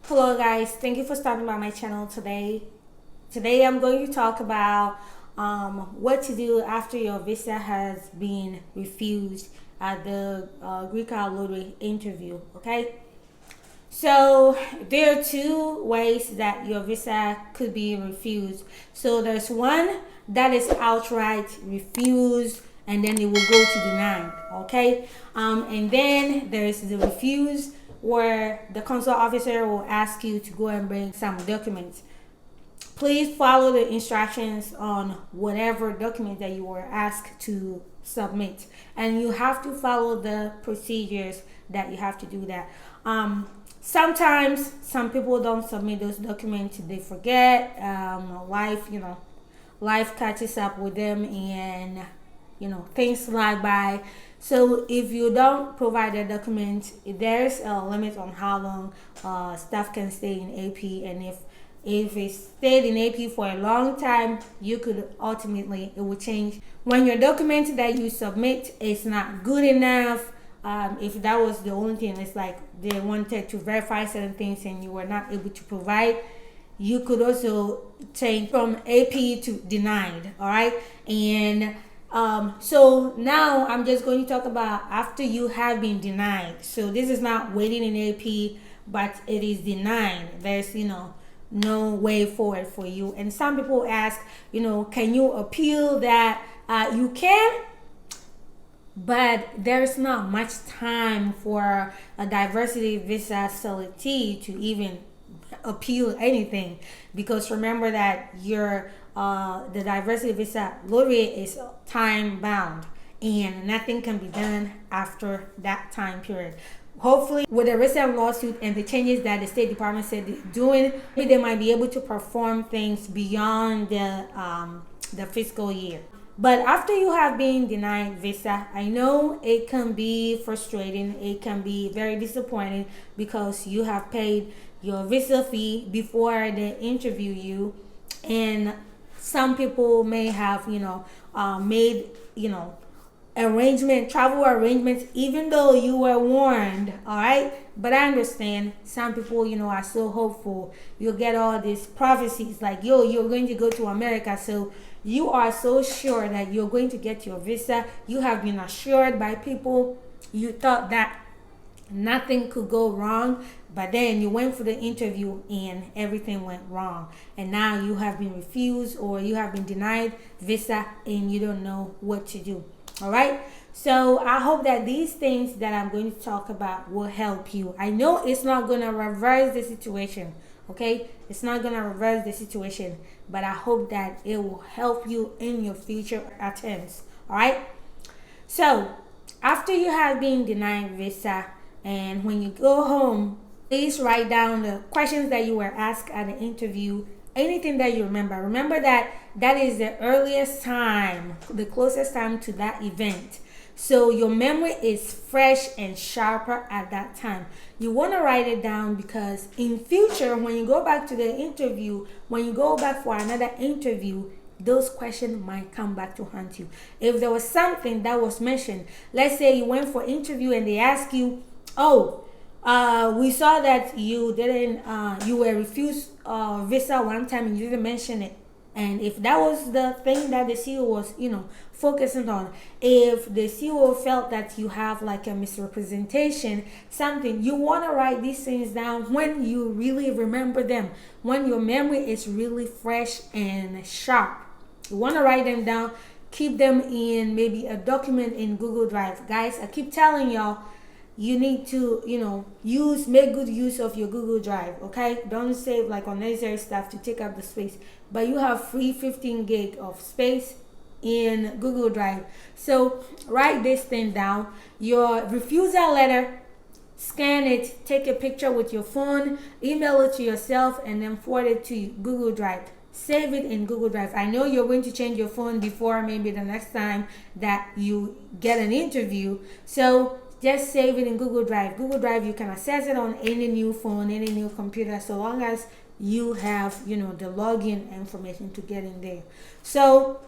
Hello guys, thank you for stopping by my channel today. Today I'm going to talk about what to do after your visa has been refused at the green card lottery interview. Okay, so there are two ways that your visa could be refused. So there's one that is outright refused and then it will go to denied. Okay, and then there's the refuse where the consular officer will ask you to go and bring some documents. Please follow the instructions on whatever document that you were asked to submit, and you have to follow the procedures that you have to do that. Sometimes some people don't submit those documents, they forget. Life catches up with them, and things slide by. So if you don't provide a document, there's a limit on how long stuff can stay in AP, and if it stayed in AP for a long time, you could ultimately, it will change. When your document that you submit is not good enough, if that was the only thing, it's like they wanted to verify certain things and you were not able to provide, you could also change from AP to denied. All right, and so now I'm just going to talk about after you have been denied. So this is not waiting in AP, but it is denied. There's no way forward for you. And some people ask, can you appeal that? You can, but there's not much time for a diversity visa selectee to even appeal anything, because remember that the diversity visa lottery is time bound and nothing can be done after that time period. Hopefully with the recent lawsuit and the changes that the State Department said they're doing, they might be able to perform things beyond the fiscal year. But after you have been denied visa, I know it can be frustrating, it can be very disappointing, because you have paid your visa fee before they interview you, and some people may have made travel arrangements, even though you were warned. All right, but I understand some people are so hopeful. You'll get all these prophecies like, you're going to go to America, so you are so sure that you're going to get your visa. You have been assured by people. You thought that nothing could go wrong, but then you went for the interview and everything went wrong, and now you have been refused or you have been denied visa and you don't know what to do. All right, so I hope that these things that I'm going to talk about will help you. I know it's not going to reverse the situation, okay? It's not going to reverse the situation, but I hope that it will help you in your future attempts. All right, so after you have been denied visa, and when you go home, please write down the questions that you were asked at the interview. Anything that you remember. Remember that is the earliest time, the closest time to that event. So your memory is fresh and sharper at that time. You want to write it down, because in future, when you go back to the interview, when you go back for another interview, those questions might come back to haunt you. If there was something that was mentioned, let's say you went for interview and they ask you, we saw that you were refused visa one time and you didn't mention it. And if that was the thing that the CEO was, focusing on, if the CEO felt that you have like a misrepresentation, something, you want to write these things down when you really remember them, when your memory is really fresh and sharp. You want to write them down, keep them in maybe a document in Google Drive. Guys, I keep telling y'all, you need to make good use of your Google Drive. Okay, don't save like unnecessary stuff to take up the space, but you have free 15 gig of space in Google Drive. So write this thing down, your refusal letter, scan it, take a picture with your phone, email it to yourself, and then forward it to Google Drive. Save it in Google Drive. I know you're going to change your phone before maybe the next time that you get an interview, so just save it in Google Drive. Google Drive, you can access it on any new phone, any new computer, so long as you have, the login information to get in there. So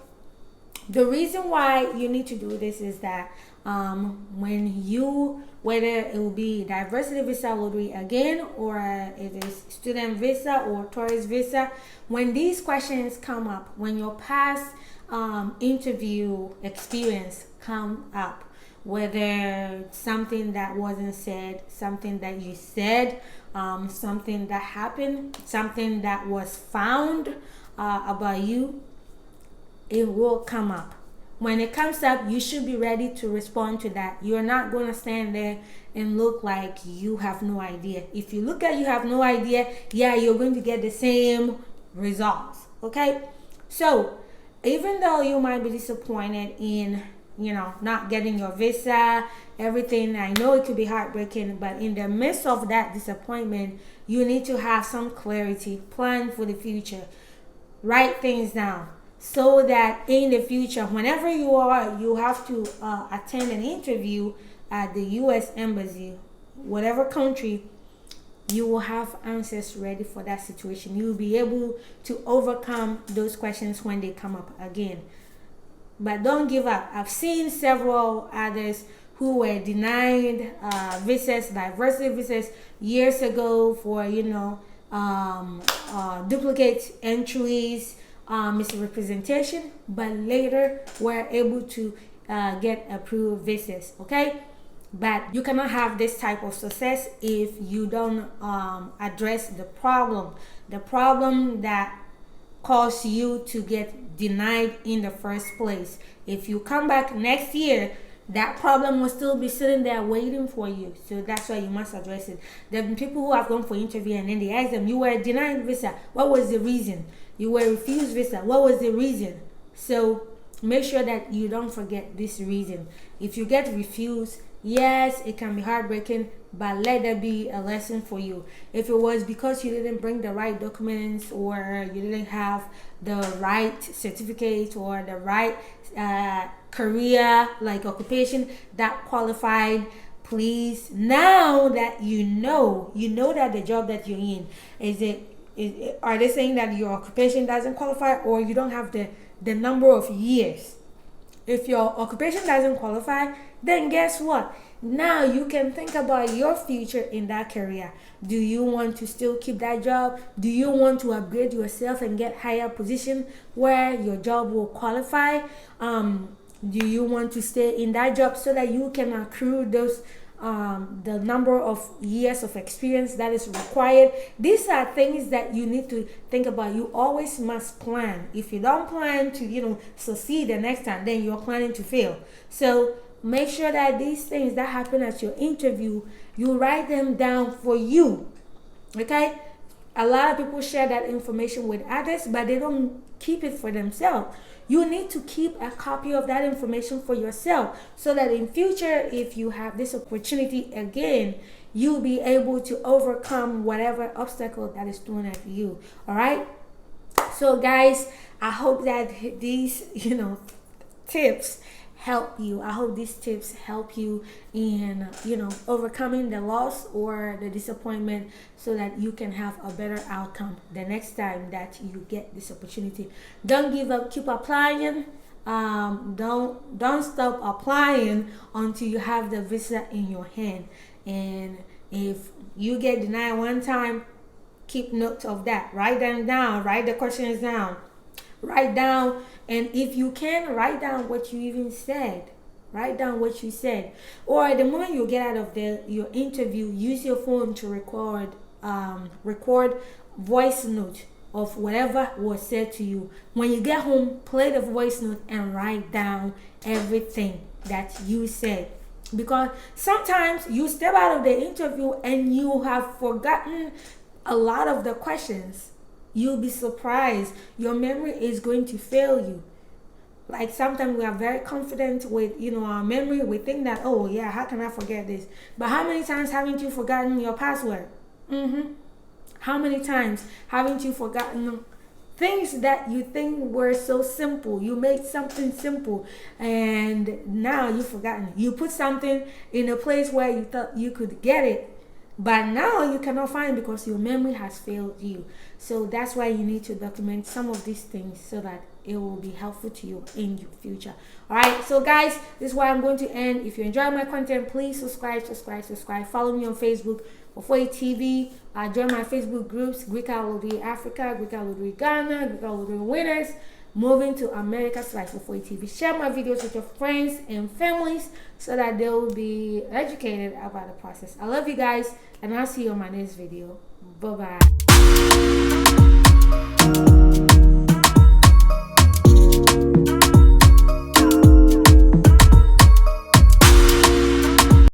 the reason why you need to do this is that when you, whether it will be diversity visa lottery again, or if it's student visa or tourist visa, when these questions come up, when your past interview experience come up, whether something that wasn't said, something that you said, something that happened, something that was found about you, it will come up. When it comes up, you should be ready to respond to that. You're not going to stand there and look like you have no idea. If you look at you have no idea, yeah, you're going to get the same results. Okay? So, even though you might be disappointed in, not getting your visa, everything, I know it could be heartbreaking, but in the midst of that disappointment, you need to have some clarity, plan for the future, write things down, so that in the future, whenever you have to attend an interview at the U.S. Embassy, whatever country, you will have answers ready for that situation. You will be able to overcome those questions when they come up again. But don't give up. I've seen several others who were denied visas, diversity visas, years ago for, duplicate entries, misrepresentation, but later were able to get approved visas. Okay? But you cannot have this type of success if you don't address the problem that caused you to get denied in the first place. If you come back next year, that problem will still be sitting there waiting for you. So that's why you must address it. There have been people who have gone for interview and then they ask them, you were denied visa, what was the reason? You were refused visa, what was the reason? So make sure that you don't forget this reason. If you get refused, yes, it can be heartbreaking, but let that be a lesson for you. If it was because you didn't bring the right documents, or you didn't have the right certificate, or the right career, like occupation that qualified, please, now that you know that the job that you're in, are they saying that your occupation doesn't qualify, or you don't have the number of years? If your occupation doesn't qualify, then guess what? Now you can think about your future in that career. Do you want to still keep that job? Do you want to upgrade yourself and get higher position where your job will qualify? Do you want to stay in that job so that you can accrue those the number of years of experience that is required? These are things that you need to think about. You always must plan. If you don't plan to succeed the next time, then you're planning to fail. So make sure that these things that happen at your interview, you write them down for you. Okay? A lot of people share that information with others, but they don't keep it for themselves. You need to keep a copy of that information for yourself, so that in future, if you have this opportunity again, you'll be able to overcome whatever obstacle that is thrown at you. All right? So guys, I hope that these tips help you. I hope these tips help you in overcoming the loss or the disappointment, so that you can have a better outcome the next time that you get this opportunity. Don't give up. Keep applying. Don't stop applying until you have the visa in your hand. And if you get denied one time, keep note of that. Write them down. Write the questions down. Write down, and if you can, write down what you even said. Write down what you said. Or the moment you get out of your interview, use your phone to record voice note of whatever was said to you. When you get home, play the voice note and write down everything that you said. Because sometimes you step out of the interview and you have forgotten a lot of the questions. You'll be surprised. Your memory is going to fail you. Like sometimes we are very confident with our memory. We think that, oh yeah, how can I forget this? But how many times haven't you forgotten your password? How many times haven't you forgotten things that you think were so simple? You made something simple and now you've forgotten. You put something in a place where you thought you could get it. but now you cannot find because your memory has failed you. So that's why you need to document some of these things so that it will be helpful to you in your future. All right, so guys, this is where I'm going to end. If you enjoy my content, please subscribe. Follow me on Facebook for 4 TV. Join my Facebook groups: Greek Lottery Africa, Greek Lottery Ghana, Greek Lottery Winners, Moving to America / for 4 TV. Share my videos with your friends and families so that they will be educated about the process. I love you guys, and I'll see you on my next video. Bye bye.